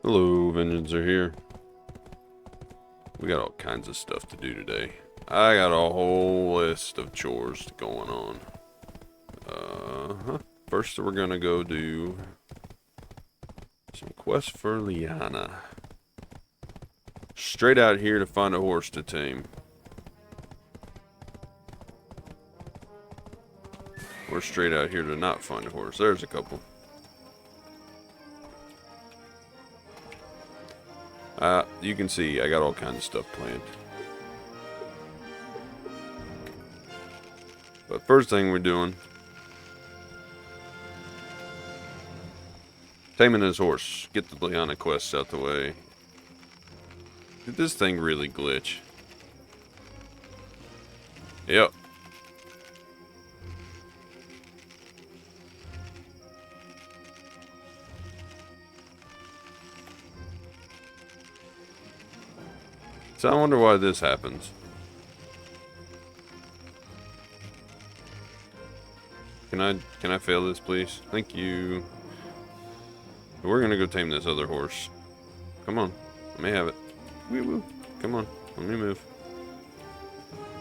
Hello, Vengeance are here. We got all kinds of stuff to do today. I got a whole list of chores going on. First we're gonna go do some quests for Liana. Straight out here to find a horse to tame. Or straight out here to not find a horse. There's a couple. You can see I got all kinds of stuff planned. But first thing we're doing, taming his horse. Get the Liana quests out the way. Did this thing really glitch? Yep. So I wonder why this happens. Can I fail this, please? Thank you. We're gonna go tame this other horse. Come on, let me have it. Woo woo. Come on, let me move.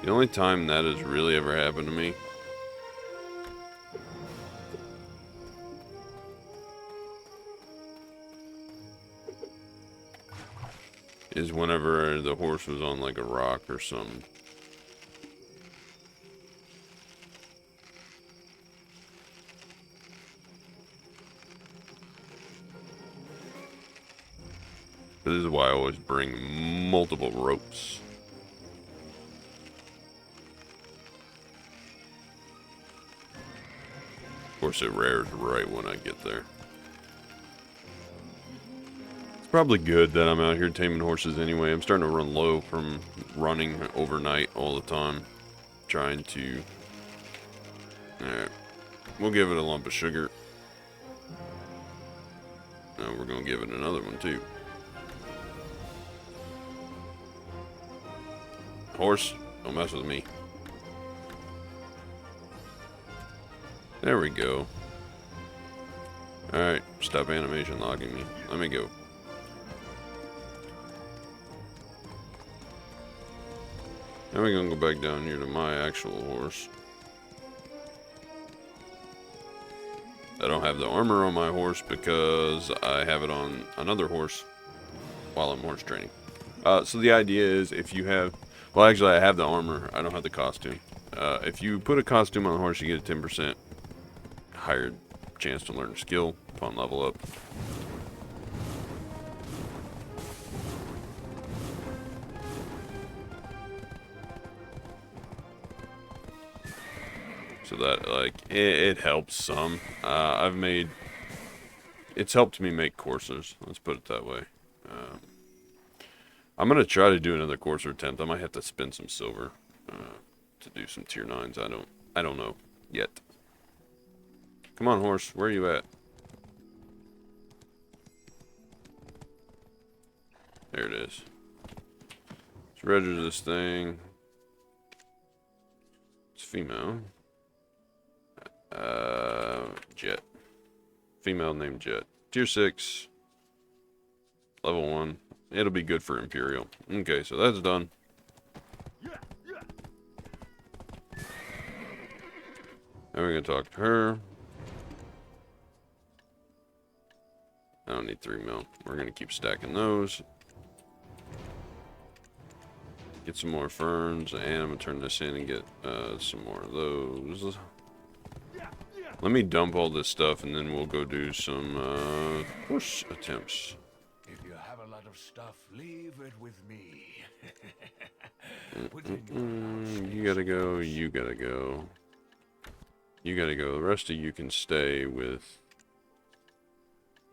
The only time that has really ever happened to me is whenever the horse was on like a rock or something. This is why I always bring multiple ropes. Of course, it rares right when I get there. It's probably good that I'm out here taming horses anyway. I'm starting to run low from running overnight all the time. Trying to... Alright. We'll give it a lump of sugar. Now we're going to give it another one too. Horse, don't mess with me. There we go. Alright, stop animation logging me. Let me go. Now we're gonna go back down here to my actual horse. I don't have the armor on my horse because I have it on another horse while I'm horse training. So the idea is if you have... Well, actually, I have the armor. I don't have the costume. If you put a costume on the horse, you get a 10% higher chance to learn a skill upon level up. So that, like, it helps some. It's helped me make coursers. Let's put it that way. I'm gonna try to do another courser attempt. I might have to spend some silver to do some tier 9s. I don't know yet. Come on, horse. Where are you at? There it is. Let's register this thing. It's female. Jet. Female named Jet. Tier 6. Level 1. It'll be good for Imperial. Okay, so that's done. Now we're gonna talk to her. I don't need 3 mil. We're gonna keep stacking those. Get some more ferns, and I'm gonna turn this in and get some more of those. Let me dump all this stuff, and then we'll go do some horse attempts. If you have a lot of stuff, leave it with me. You gotta go, you gotta go. You gotta go. The rest of you can stay with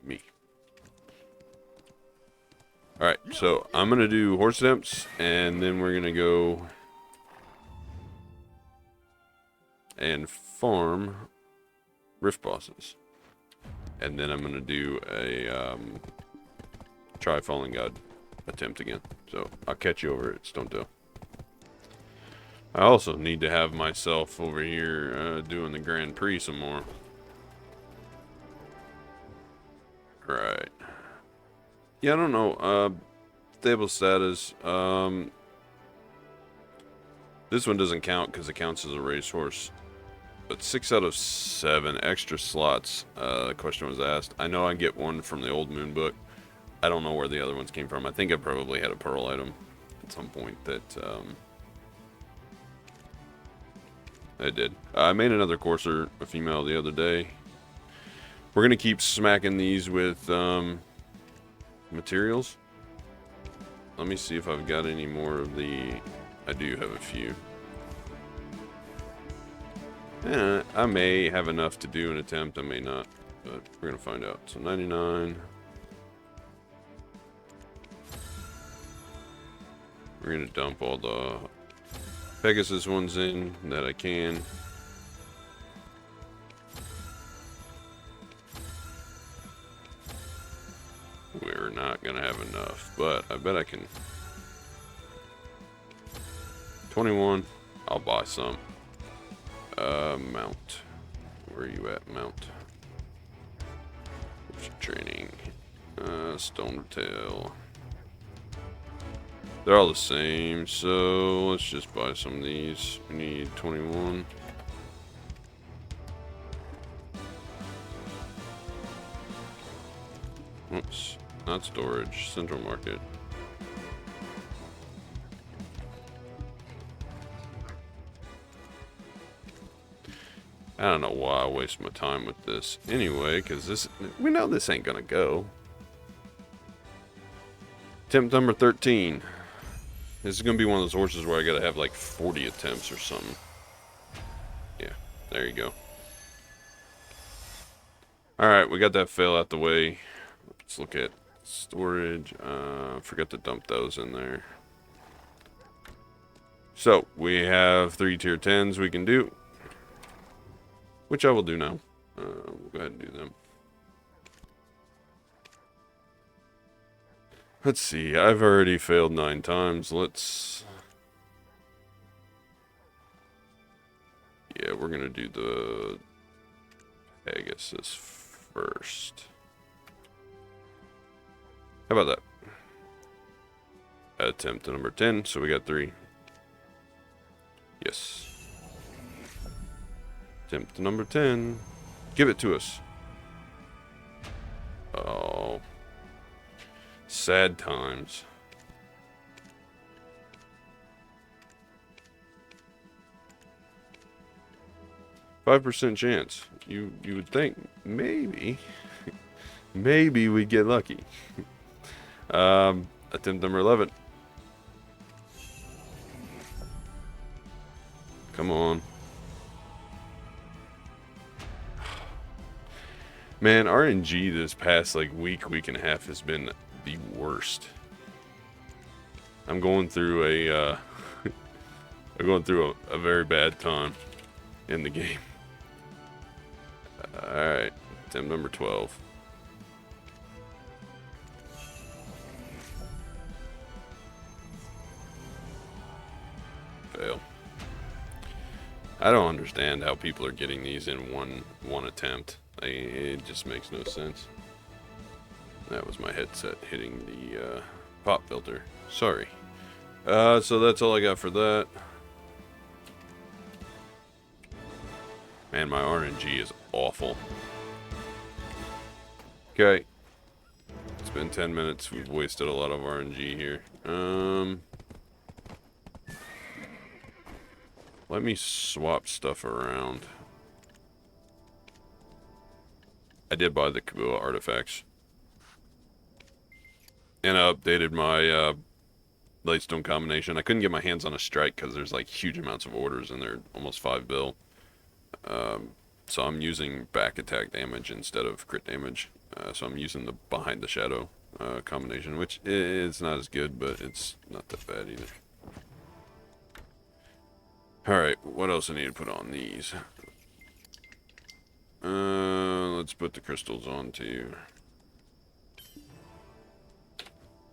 me. Alright, so I'm gonna do horse attempts, and then we're gonna go and farm rift bosses. And then I'm gonna do a try Fallen God attempt again. So I'll catch you over at Stonetail. I also need to have myself over here doing the Grand Prix some more. Right. Yeah, I don't know. Stable status. This one doesn't count because it counts as a racehorse. But 6 out of 7 extra slots. The question was asked. I know I get one from the old Moon book. I don't know where the other ones came from. I think I probably had a pearl item at some point that I did. I made another courser, a female, the other day. We're gonna keep smacking these with materials. Let me see if I've got any more of the. I do have a few. I may have enough to do an attempt. I may not, but we're gonna find out. So 99. We're gonna dump all the Pegasus ones in that I can. We're not gonna have enough, but I bet I can. 21. I'll buy some. Mount. Where are you at, Mount? What's your training? Stone tail. They're all the same, so let's just buy some of these. We need 21. Oops, not storage. Central market. I don't know why I waste my time with this anyway, because this, we know this ain't gonna go. Attempt number 13. This is gonna be one of those horses where I gotta have like 40 attempts or something. Yeah, there you go. Alright, we got that fail out the way. Let's look at storage. Forgot to dump those in there. So, we have 3 tier 10s we can do. Which I will do now. We'll go ahead and do them. Let's see, I've already failed 9 times. Let's... Yeah, we're gonna do the Pegasus first. How about that? Attempt to number 10, so we got 3. Yes. Attempt to number 10. Give it to us. Oh. Sad times. %chance. You would think maybe maybe we'd get lucky. Attempt number 11. Come on. Man, RNG this past like week and a half has been the worst. I'm going through a I'm going through a very bad time in the game. Alright, attempt number 12. Fail. I don't understand how people are getting these in one attempt. It just makes no sense. That was my headset hitting the pop filter. Sorry. So that's all I got for that. Man, my RNG is awful. Okay. It's been 10 minutes. We've wasted a lot of RNG here. Let me swap stuff around. I did buy the Kabua artifacts. And I updated my Lightstone combination. I couldn't get my hands on a strike because there's like huge amounts of orders and they're almost 5 bill. So I'm using back attack damage instead of crit damage. So I'm using the behind the shadow combination, which is not as good, but it's not that bad either. Alright, what else I need to put on these? Let's put the crystals on too.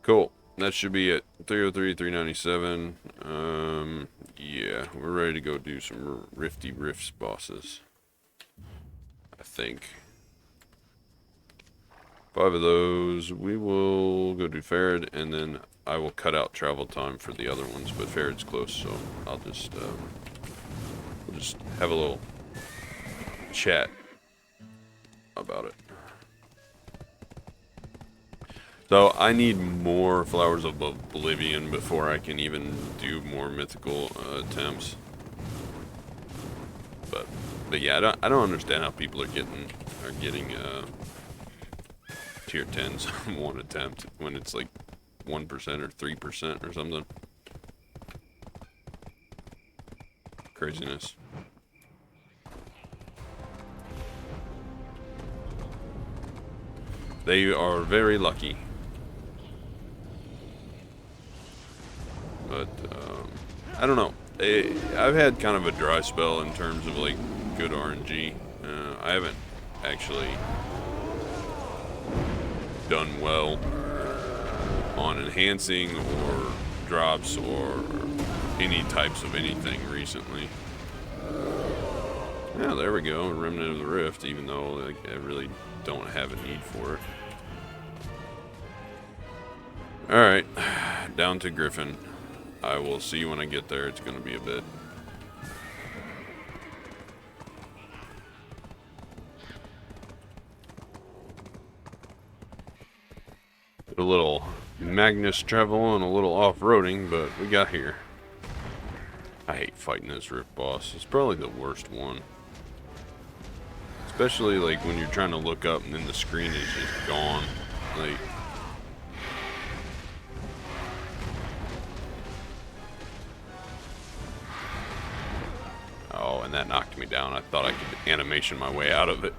Cool. That should be it. 303, 397. Yeah, we're ready to go do some Rifty Rifts bosses. I think. 5 of those. We will go to Farad, and then I will cut out travel time for the other ones. But Farad's close, so I'll just we'll just have a little chat about it. So I need more Flowers of Oblivion before I can even do more mythical attempts. But yeah, I don't understand how people are getting tier 10s on one attempt when it's like 1% or 3% or something. Craziness. They are very lucky. But I don't know. I've had kind of a dry spell in terms of like good RNG. I haven't actually done well on enhancing or drops or any types of anything recently. Yeah, there we go. Remnant of the Rift, even though like, I really don't have a need for it. Alright, down to Griffin. I will see you when I get there. It's going to be a bit. A little Magnus travel and a little off-roading, but we got here. I hate fighting this Rift boss. It's probably the worst one. Especially like when you're trying to look up and then the screen is just gone. Like... Oh, and that knocked me down. I thought I could animation my way out of it.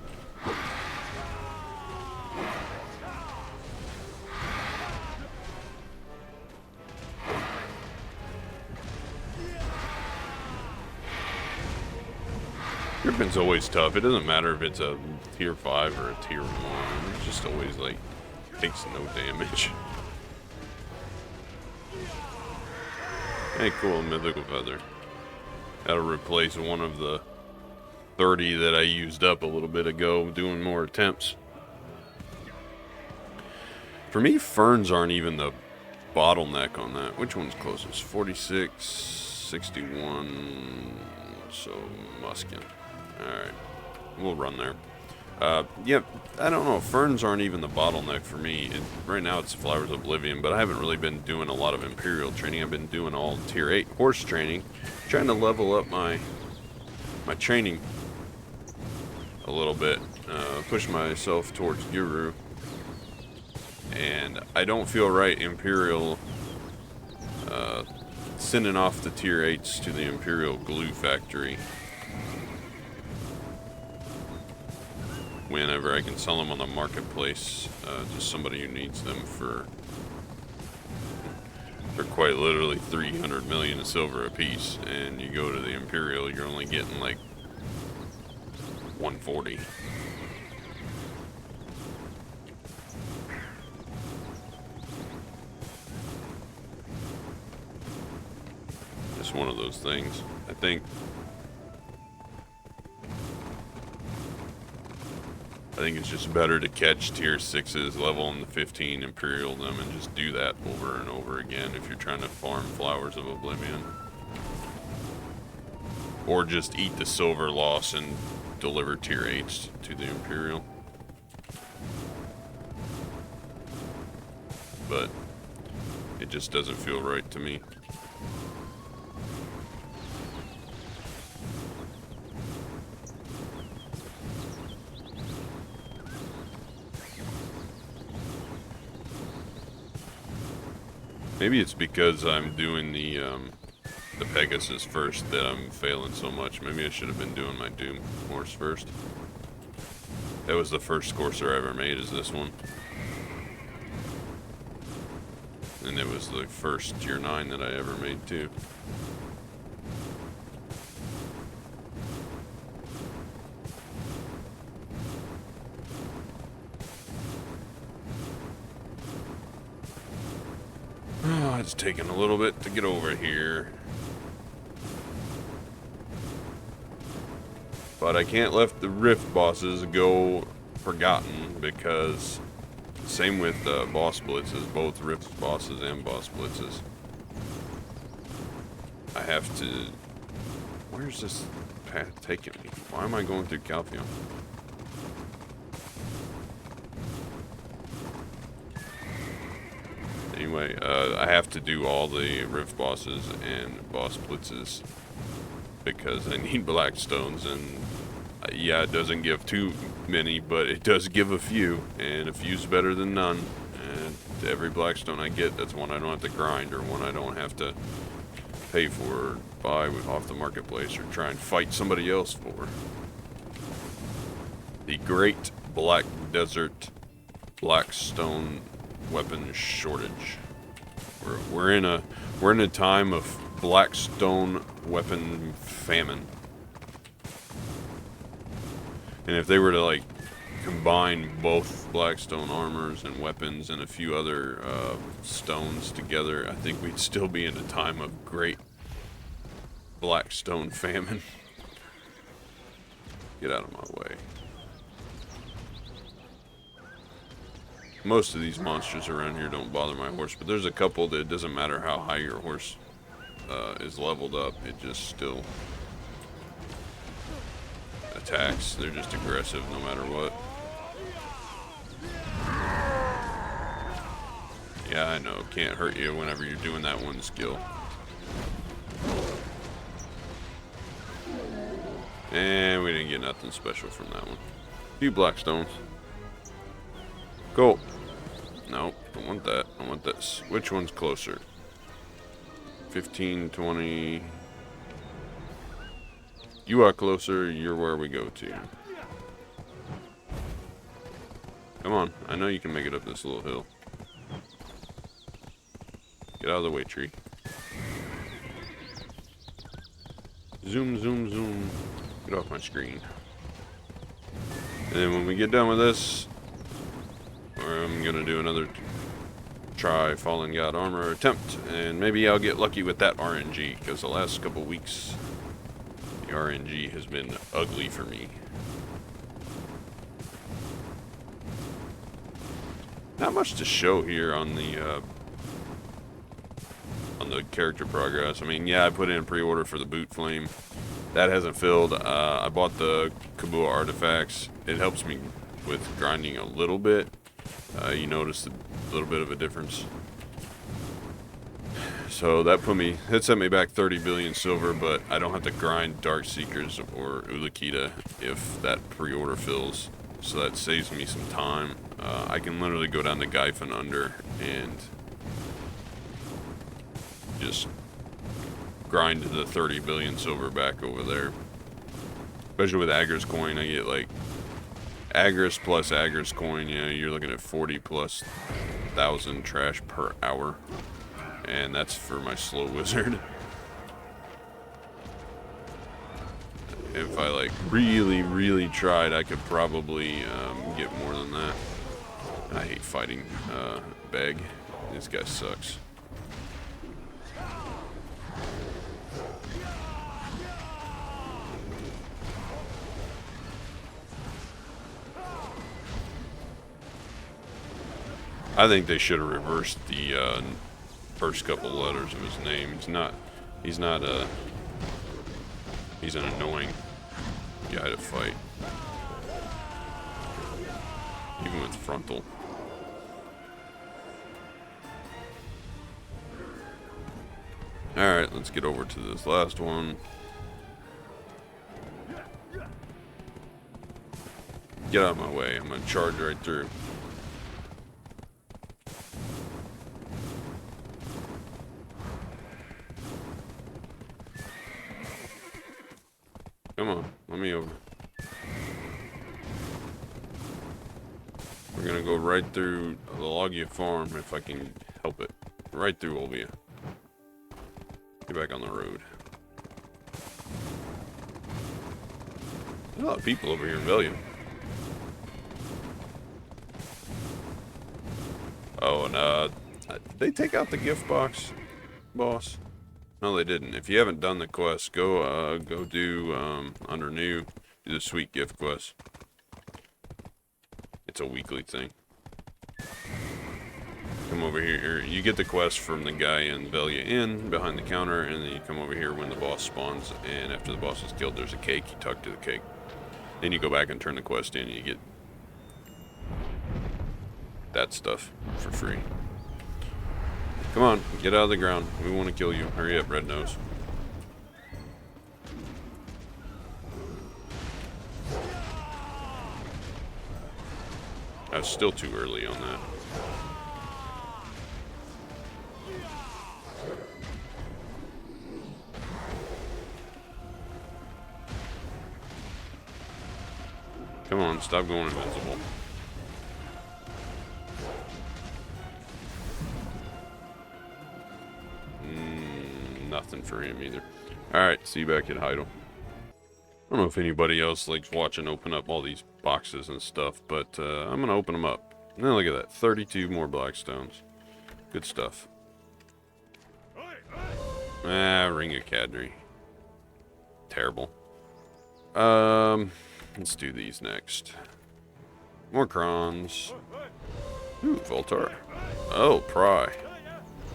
Griffin's always tough. It doesn't matter if it's a tier 5 or a tier 1. It's just always like takes no damage. Hey, cool, mythical feather. That'll replace one of the 30 that I used up a little bit ago doing more attempts. For me, ferns aren't even the bottleneck on that. Which one's closest? 46, 61, so Muskin. Alright, we'll run there. Yeah, I don't know. Ferns aren't even the bottleneck for me. Right now it's Flowers of Oblivion, but I haven't really been doing a lot of Imperial training. I've been doing all tier 8 horse training, trying to level up my training a little bit, push myself towards Guru. And I don't feel right Imperial sending off the tier 8s to the Imperial glue factory whenever I can sell them on the marketplace to somebody who needs them for quite literally 300 million silver a piece, and you go to the Imperial, you're only getting like 140. Just one of those things. I think it's just better to catch tier 6s, level in the 15, Imperial them, and just do that over and over again if you're trying to farm Flowers of Oblivion. Or just eat the silver loss and deliver tier 8s to the Imperial. But it just doesn't feel right to me. Maybe it's because I'm doing the Pegasus first that I'm failing so much. Maybe I should have been doing my Doom horse first. That was the first courser I ever made, is this one. And it was the first tier 9 that I ever made too. Oh, it's taking a little bit to get over here. But I can't let the Rift bosses go forgotten because Same with boss blitzes, both rift bosses and boss blitzes. I have to... Where's this path taking me? Why am I going through Calpheon? Anyway, I have to do all the rift bosses and boss blitzes because I need black stones, and yeah, it doesn't give too many, but it does give a few, and a few's better than none. And every blackstone I get, that's one I don't have to grind, or one I don't have to pay for, or buy off the marketplace, or try and fight somebody else for. The Great Black Desert Blackstone weapon shortage. We're in a time of blackstone weapon famine. And if they were to like combine both blackstone armors and weapons and a few other stones together, I think we'd still be in a time of great blackstone famine. Get out of my way. Most of these monsters around here don't bother my horse, but there's a couple that it doesn't matter how high your horse is leveled up, it just still attacks. They're just aggressive no matter what. Yeah, I know, can't hurt you whenever you're doing that one skill. And we didn't get nothing special from that one. Few blackstones. Cool. Nope, don't want that. I want this. Which one's closer? 15, 20. You are closer, you're where we go to. Come on, I know you can make it up this little hill. Get out of the way, tree. Zoom, zoom, zoom. Get off my screen. And then when we get done with this, I'm gonna do another try Fallen God armor attempt, and maybe I'll get lucky with that RNG, because the last couple weeks the RNG has been ugly for me. Not much to show here on the character progress. I mean, yeah, I put in pre-order for the boot flame. That hasn't filled. I bought the Kabua artifacts. It helps me with grinding a little bit. You notice a little bit of a difference. So that sent me back 30 billion silver, but I don't have to grind Dark Seekers or Ulukita if that pre-order fills. So that saves me some time. I can literally go down to Gyphon Under and just grind the 30 billion silver back over there. Especially with Agris coin, I get like Agris plus Agris coin, you know, you're looking at 40 plus 1,000 trash per hour. And that's for my slow wizard. If I like really tried, I could probably get more than that. I hate fighting Beg. This guy sucks. I think they should have reversed the first couple letters of his name. He's an annoying guy to fight. Even with frontal. Alright, let's get over to this last one. Get out of my way, I'm gonna charge right through. Come on, let me over. We're gonna go right through the Logia farm if I can help it. Right through Olvia. Get back on the road. There's a lot of people over here in Valium. Oh, and did they take out the gift box, boss? No, they didn't. If you haven't done the quest, go do under new, do the sweet gift quest. It's a weekly thing. Come over here. You get the quest from the guy in Velia Inn behind the counter, and then you come over here when the boss spawns, and after the boss is killed, there's a cake. You talk to the cake. Then you go back and turn the quest in, and you get that stuff for free. Come on, get out of the ground. We want to kill you. Hurry up, Red Nose. I was still too early on that. Come on, stop going invincible. Nothing for him either. Alright, see you back at Heidel. I don't know if anybody else likes watching open up all these boxes and stuff, but I'm going to open them up. Now look at that, 32 more Blackstones. Good stuff. Ring of Cadre. Terrible. Let's do these next. More Crons. Ooh, Voltara. Oh, Pry.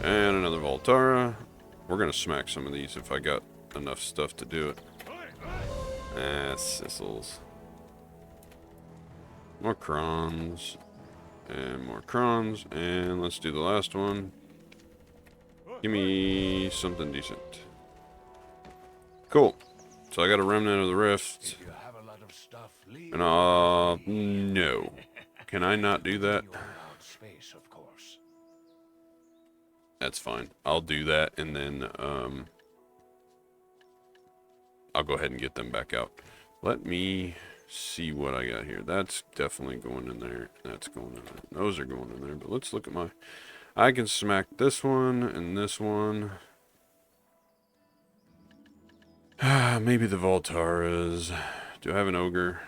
And another Voltara. We're going to smack some of these if I got enough stuff to do it. Sissels. More Crons. And more Crons. And let's do the last one. Give me something decent. Cool. So I got a Remnant of the Rift. And no. Can I not do that? That's fine. I'll do that, and then I'll go ahead and get them back out. Let me see what I got here. That's definitely going in there. That's going in there. Those are going in there. But let's look at my... I can smack this one and this one. Maybe the Voltaras. Do I have an Ogre?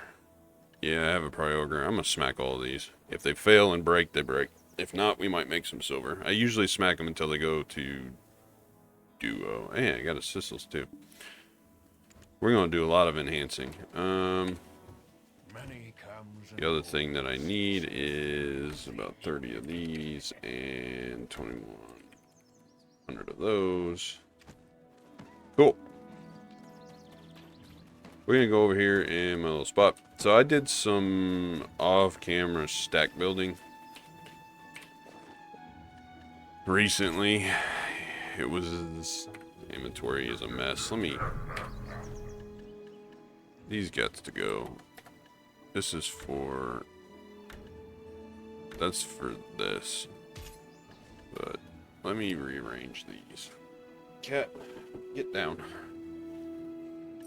Yeah, I have a Ogre. I'm going to smack all of these. If they fail and break, they break. If not, we might make some silver. I usually smack them until they go to duo. Hey, I got a Sissels too. We're going to do a lot of enhancing. The other thing that I need is about 30 of these and 2,100 of those. Cool. We're going to go over here in my little spot. So I did some off-camera stack building. Recently, it was... Inventory is a mess. These got to go. This is for... That's for this. But let me rearrange these. Cat, get down.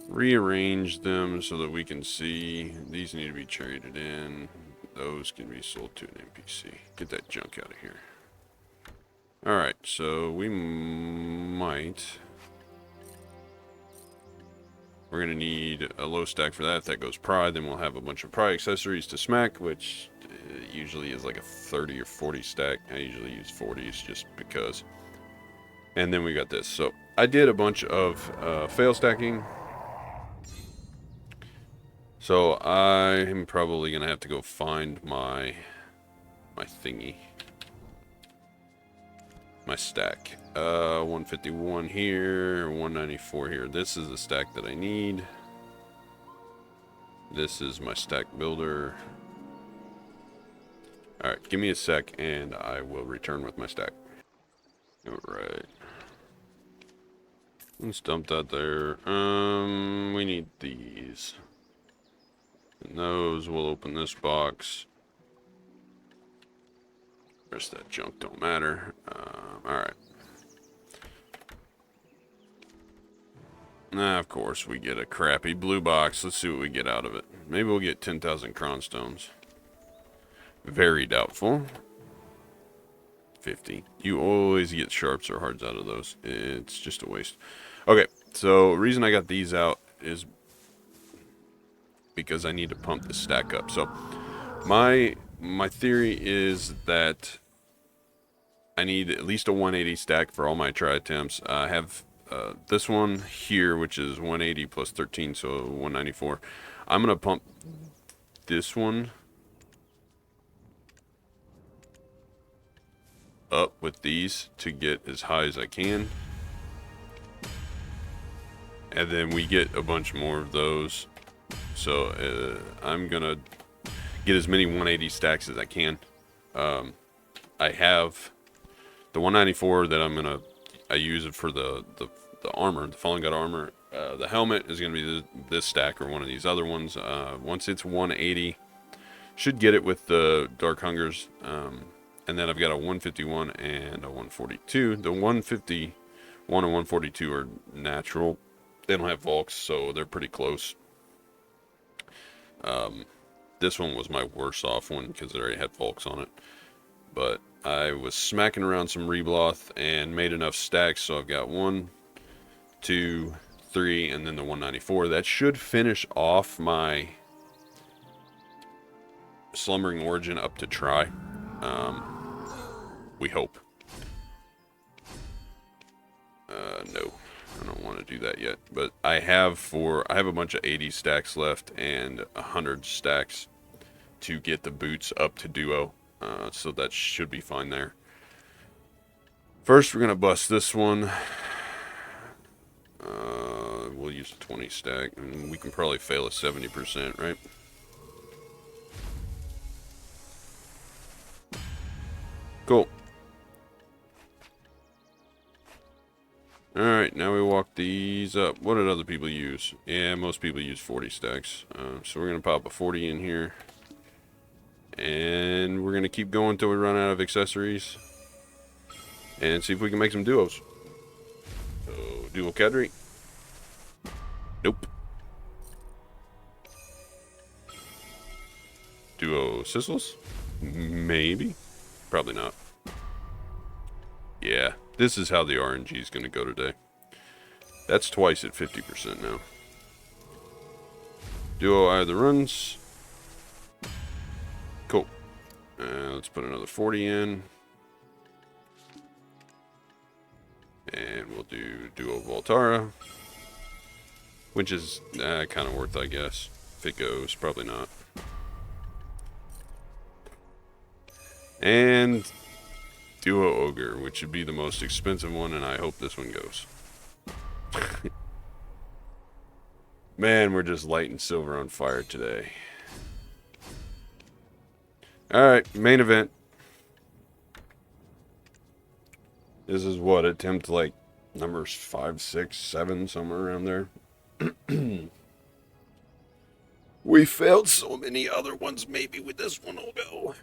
Rearrange them so that we can see. These need to be traded in. Those can be sold to an NPC. Get that junk out of here. Alright, so we might... We're going to need a low stack for that. That goes Pry. Then we'll have a bunch of Pry accessories to smack, which usually is like a 30 or 40 stack. I usually use 40s just because. And then we got this. So I did a bunch of fail stacking. So I'm probably going to have to go find my thingy. My stack. 151 here, 194 here. This is the stack that I need. This is my stack builder. Alright, give me a sec and I will return with my stack. Alright. Let's dump that there. We need these. And those will open this box. The rest of that junk don't matter. Alright. Nah, of course, we get a crappy blue box. Let's see what we get out of it. Maybe we'll get 10,000 cronstones. Very doubtful. 50. You always get sharps or hards out of those. It's just a waste. Okay, so the reason I got these out is because I need to pump the stack up. So my theory is that I need at least a 180 stack for all my try attempts. I have this one here, which is 180 plus 13, so 194. I'm going to pump this one up with these to get as high as I can. And then we get a bunch more of those. So I'm gonna get as many 180 stacks as I can. I have the 194 that I use it for the armor, the Fallen God armor. The helmet is gonna be this stack or one of these other ones. Once it's 180, should get it with the Dark Hungers. And then I've got a 151 and a 142. The 151 and 142 are natural. They don't have Volks, so they're pretty close. This one was my worst off one because it already had Volks on it. But I was smacking around some Rebloth and made enough stacks, so I've got 1, 2, 3, and then the 194. That should finish off my Slumbering Origin up to try. We hope. No, I don't want to do that yet. But I have a bunch of 80 stacks left and 100 stacks to get the boots up to duo. So that should be fine there. First, we're gonna bust this one. We'll use a 20 stack, and we can probably fail a 70%, right? Cool. Alright, now we walk these up. What did other people use? Yeah, most people use 40 stacks. So we're going to pop a 40 in here. And we're going to keep going until we run out of accessories. And see if we can make some duos. So, duo Kadri. Nope. Duo Sissels? Maybe. Probably not. Yeah, this is how the RNG is going to go today. That's twice at 50% now. Duo either runs. Cool. Let's put another 40 in. And we'll do Duo Voltara. Which is kind of worth, I guess. If it goes, probably not. And Duo Ogre, which would be the most expensive one, and I hope this one goes. Man, we're just lighting silver on fire today. Alright, main event. This is what, attempt like numbers 5, 6, 7, somewhere around there. We failed so many other ones, maybe with this one will go.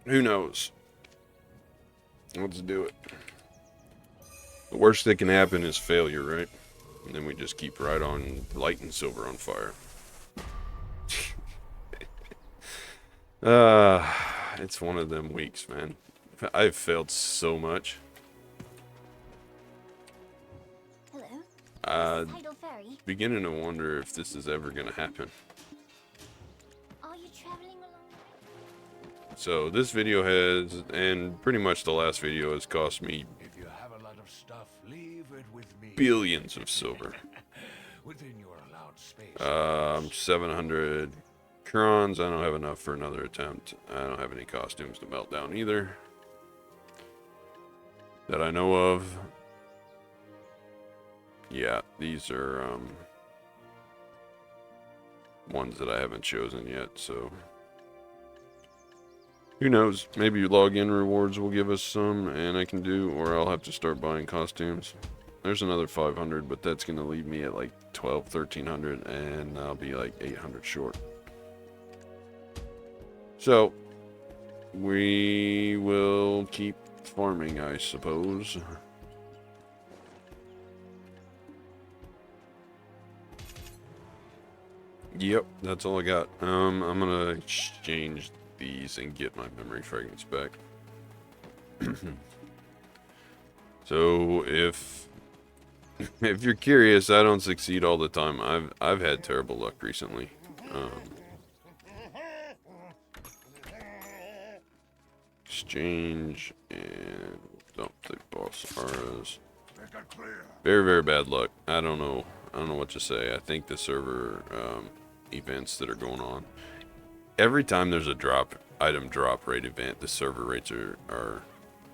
Who knows? Let's do it. The worst that can happen is failure, right? And then we just keep right on lighting silver on fire. It's one of them weeks, man. I've failed so much. Hello. Tidal Ferry. Beginning to wonder if this is ever gonna happen. Are you traveling along? So this video has, and pretty much the last video has cost me If you have a lot of stuff, leave it with me. billions of silver. Within your allowed space. 700 crons. I don't have enough for another attempt. I don't have any costumes to melt down either that I know of. Yeah, these are ones that I haven't chosen yet, so who knows? Maybe login rewards will give us some and I can do, or I'll have to start buying costumes. There's another 500, but that's going to leave me at like 1300 and I'll be like 800 short. So we will keep farming, I suppose. Yep, that's all I got. I'm gonna exchange these and get my memory fragments back. So if you're curious, I don't succeed all the time. I've had terrible luck recently. Exchange and dump the boss auras. Very, very bad luck. I don't know what to say. I think the server events that are going on. Every time there's a item drop rate event, the server rates are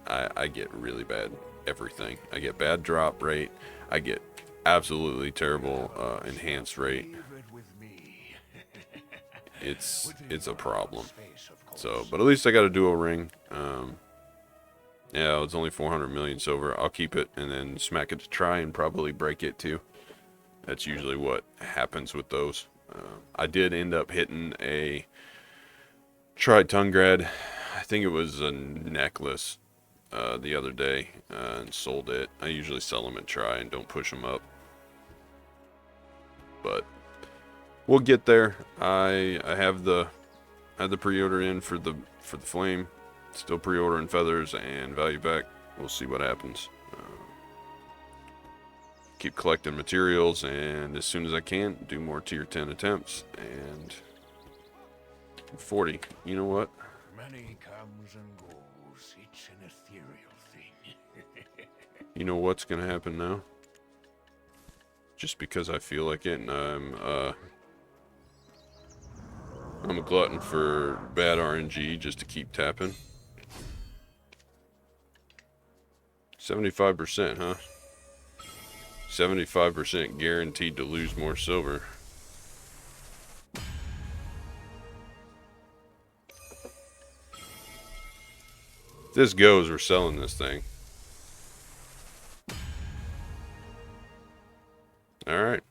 I get really bad everything. I get bad drop rate. I get absolutely terrible enhanced rate. Leave it with me. It's a problem. So, but at least I got a dual ring. Yeah, it's only 400 million silver. I'll keep it and then smack it to try and probably break it too. That's usually what happens with those. I did end up hitting a Tritungred. I think it was a necklace the other day and sold it. I usually sell them at try and don't push them up. But we'll get there. I have the pre-order in for the flame. Still pre-ordering feathers and value back. We'll see what happens. Keep collecting materials, and as soon as I can, do more tier 10 attempts. And 40. You know what? Money comes and goes. It's an ethereal thing. You know what's gonna happen now? Just because I feel like it, and I'm a glutton for bad RNG just to keep tapping. 75%, huh? 75% guaranteed to lose more silver. If this goes, we're selling this thing. Alright.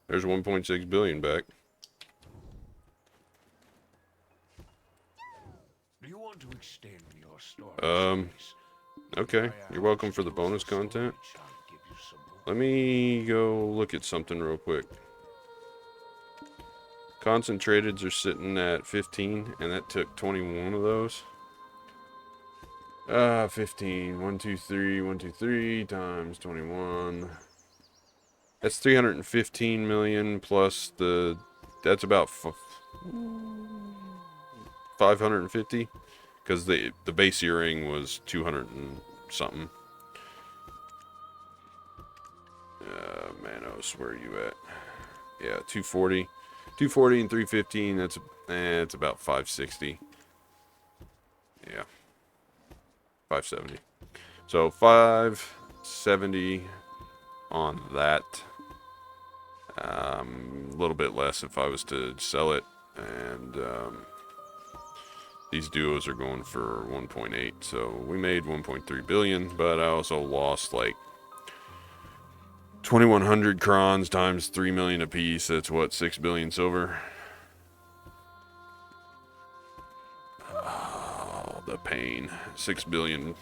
There's 1.6 billion back. Do you want to extend your story? Okay. You're welcome for the bonus content. Let me go look at something real quick. Concentrateds are sitting at 15, and that took 21 of those. 15. 1, 2, 3, 1, 2, 3 times 21. That's 315 million plus the. That's about 550, because the base earring was 200 and something. Manos, where are you at? Yeah, 240. 240 and 315, it's about 560. Yeah. 570. So 570 on that. A little bit less if I was to sell it. And these duos are going for 1.8. So we made 1.3 billion, but I also lost like 2,100 crons times 3 million apiece. That's what, 6 billion silver? Oh, the pain. 6 billion.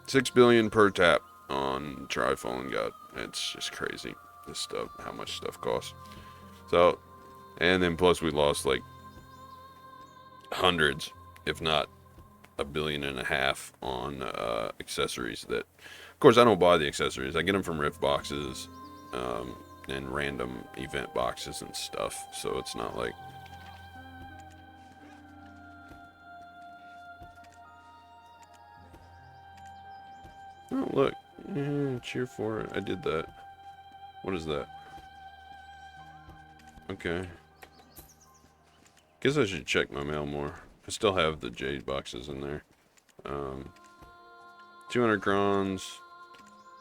6 billion per tap on Try Fallen God. It's just crazy. This stuff, how much stuff costs. So, and then plus we lost like hundreds, if not $1.5 billion on accessories that, of course, I don't buy the accessories. I get them from Rift boxes and random event boxes and stuff. So it's not like. Oh, look. Cheer for it. I did that. What is that? Okay. Guess I should check my mail more. I still have the jade boxes in there. 200 crons,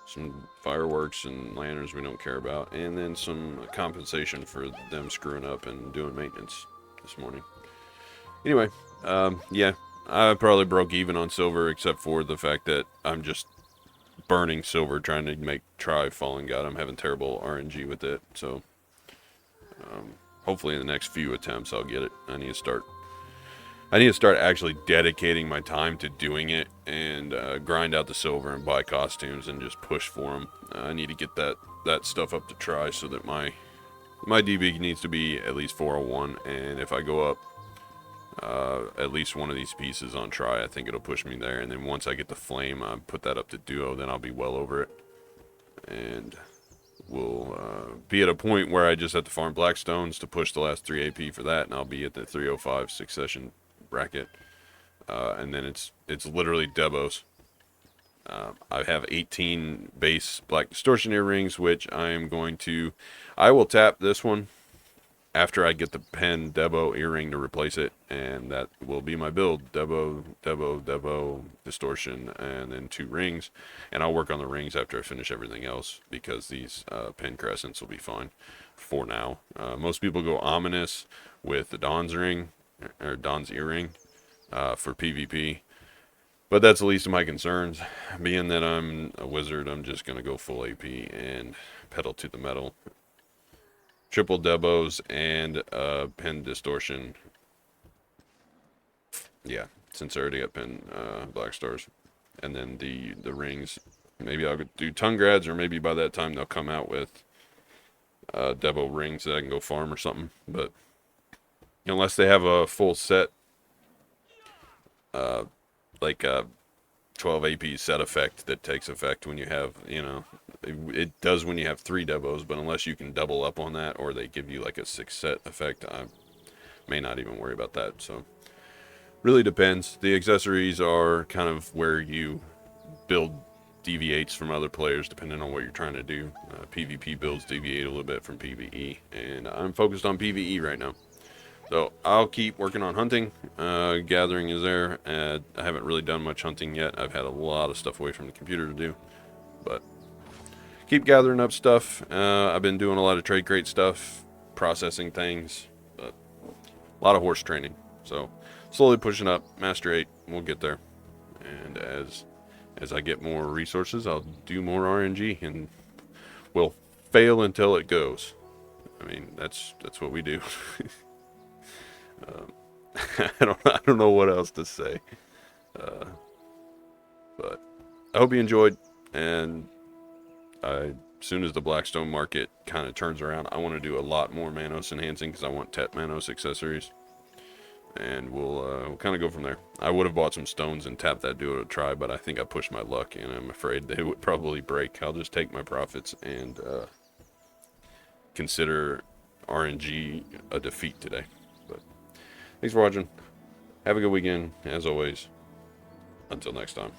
some fireworks and lanterns we don't care about, and then some compensation for them screwing up and doing maintenance this morning. Anyway, yeah, I probably broke even on silver, except for the fact that I'm just burning silver trying to try Fallen God. I'm having terrible RNG with it, so hopefully in the next few attempts I'll get it. I need to start actually dedicating my time to doing it and grind out the silver and buy costumes and just push for them. I need to get that stuff up to try so that my DB needs to be at least 401, and if I go up at least one of these pieces on try, I think it'll push me there. And then once I get the flame, I put that up to duo, then I'll be well over it. And we'll be at a point where I just have to farm Blackstones to push the last 3 AP for that, and I'll be at the 305 succession bracket. And then it's literally Debos. I have 18 base Black Distortion earrings, which I will tap this one after I get the pen Debo earring to replace it, and that will be my build. Debo, distortion, and then 2 rings. And I'll work on the rings after I finish everything else, because these pen crescents will be fine for now. Most people go ominous with the Dawn's ring, or Dawn's earring, for PvP. But that's the least of my concerns. Being that I'm a wizard, I'm just going to go full AP and pedal to the metal. Triple Debos and pen distortion. Yeah, since I already got pen black stars. And then the rings. Maybe I'll do tongue grads, or maybe by that time they'll come out with Debo rings that I can go farm or something. But unless they have a full set, like 12 AP set effect that takes effect when you have, it does when you have 3 Debos, but unless you can double up on that, or they give you like a 6 set effect, I may not even worry about that. So really depends. The accessories are kind of where you build deviates from other players depending on what you're trying to do. PvP builds deviate a little bit from PvE, and I'm focused on PvE right now. So I'll keep working on hunting. Gathering is there. I haven't really done much hunting yet. I've had a lot of stuff away from the computer to do. But keep gathering up stuff. I've been doing a lot of trade crate stuff, processing things. But a lot of horse training. So slowly pushing up. Master 8. We'll get there. And as I get more resources, I'll do more RNG. And we'll fail until it goes. I mean, that's what we do. I don't know what else to say. But I hope you enjoyed, and as soon as the Blackstone market kind of turns around, I want to do a lot more Manos enhancing, because I want Tet Manos accessories, and we'll kind of go from there. I would have bought some stones and tapped that duo to try, but I think I pushed my luck, and I'm afraid they would probably break. I'll just take my profits and consider RNG a defeat today. But thanks for watching. Have a good weekend, as always. Until next time.